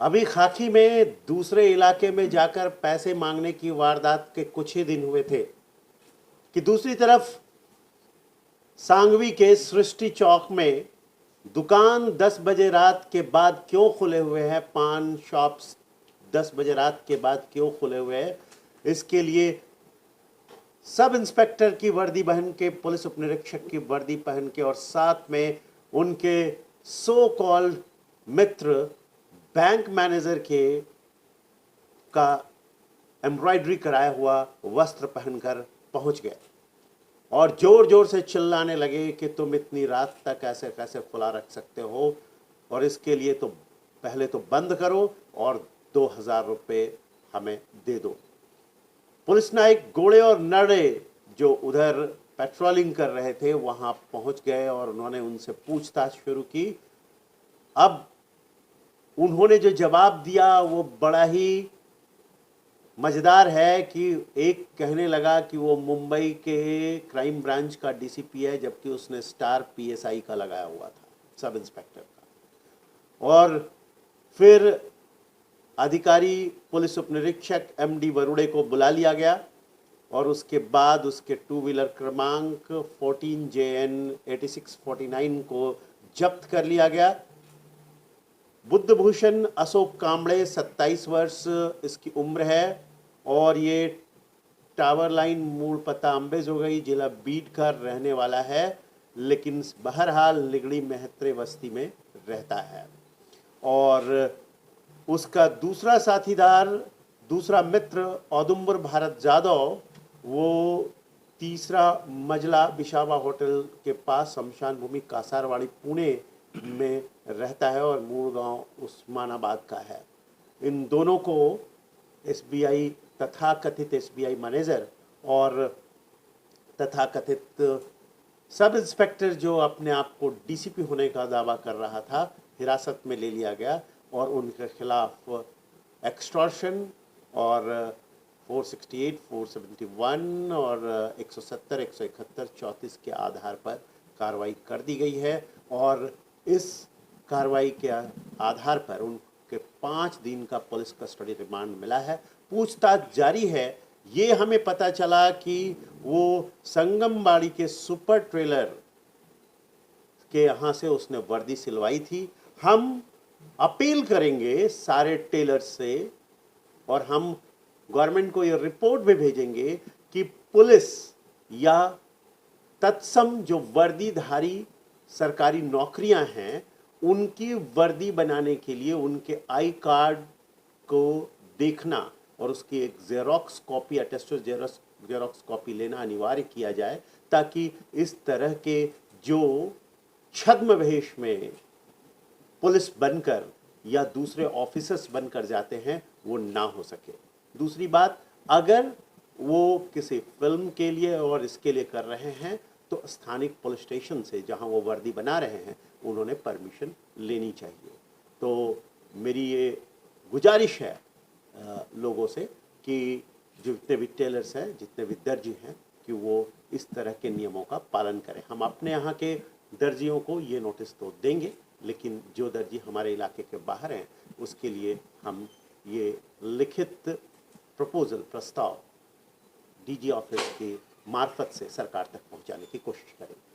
अभी खाकी में दूसरे इलाके में जाकर पैसे मांगने की वारदात के कुछ ही दिन हुए थे कि दूसरी तरफ सांगवी के सृष्टि चौक में दुकान 10 बजे रात के बाद क्यों खुले हुए हैं, पान शॉप्स 10 बजे रात के बाद क्यों खुले हुए हैं, इसके लिए सब इंस्पेक्टर की वर्दी पहन के, पुलिस उपनिरीक्षक की वर्दी पहन के और साथ में उनके सो कॉल्ड मित्र बैंक मैनेजर के का एम्ब्रॉयडरी कराया हुआ वस्त्र पहनकर पहुंच गए और जोर जोर से चिल्लाने लगे कि तुम इतनी रात तक ऐसे कैसे खुला रख सकते हो और इसके लिए तो पहले तो बंद करो और 2000 रुपये हमें दे दो। पुलिस नायक घोड़े और नड़े जो उधर पेट्रोलिंग कर रहे थे वहां पहुंच गए और उन्होंने उनसे पूछताछ शुरू की। अब उन्होंने जो जवाब दिया वो बड़ा ही मजेदार है कि एक कहने लगा कि वो मुंबई के क्राइम ब्रांच का डीसीपी है, जबकि उसने स्टार पीएसआई का लगाया हुआ था, सब इंस्पेक्टर का। और फिर अधिकारी पुलिस उपनिरीक्षक एमडी वरुड़े को बुला लिया गया और उसके बाद उसके 2 व्हीलर क्रमांक 14JN 8649 को जब्त कर लिया गया। बुद्धभूषण अशोक कांबड़े 27 वर्ष इसकी उम्र है और ये टावर लाइन, मूल पता अंबेजोगई, जिला बीड का रहने वाला है, लेकिन बहरहाल निगड़ी मेहत्रे बस्ती में रहता है। और उसका दूसरा साथीदार, दूसरा मित्र औदुंबर भारत जादव, वो तीसरा मजला बिशावा होटल के पास शमशान भूमि कासारवाड़ी पुणे में रहता है और मूल गांव उस्मानाबाद का है। इन दोनों को एसबीआई, तथाकथित एसबीआई मैनेजर और तथाकथित सब इंस्पेक्टर जो अपने आप को डीसीपी होने का दावा कर रहा था, हिरासत में ले लिया गया और उनके खिलाफ एक्सटॉर्शन और 468, 471 और 170, 171, 34 के आधार पर कार्रवाई कर दी गई है। और इस कार्रवाई के आधार पर उनके 5 दिन का पुलिस कस्टडी रिमांड मिला है। पूछताछ जारी है। ये हमें पता चला कि वो संगमबाड़ी के सुपर ट्रेलर के यहाँ से उसने वर्दी सिलवाई थी। हम अपील करेंगे सारे टेलर्स से और हम गवर्नमेंट को ये रिपोर्ट भी भेजेंगे कि पुलिस या तत्सम जो वर्दीधारी सरकारी नौकरियां हैं, उनकी वर्दी बनाने के लिए उनके आई कार्ड को देखना और उसकी एक xerox copy, attested xerox copy लेना अनिवार्य किया जाए, ताकि इस तरह के जो छद्म वेश में पुलिस बनकर या दूसरे ऑफिसर्स बनकर जाते हैं वो ना हो सके। दूसरी बात, अगर वो किसी फिल्म के लिए और इसके लिए कर रहे हैं तो स्थानिक पुलिस स्टेशन से जहां वो वर्दी बना रहे हैं उन्होंने परमिशन लेनी चाहिए। तो मेरी ये गुजारिश है लोगों से कि जितने भी टेलर्स हैं, जितने भी दर्जी हैं, कि वो इस तरह के नियमों का पालन करें। हम अपने यहाँ के दर्जियों को ये नोटिस तो देंगे, लेकिन जो दर्जी हमारे इलाके के बाहर हैं उसके लिए हम ये लिखित प्रस्ताव डीजी ऑफिस के मार्फत से सरकार तक पहुंचाने की कोशिश करेंगे।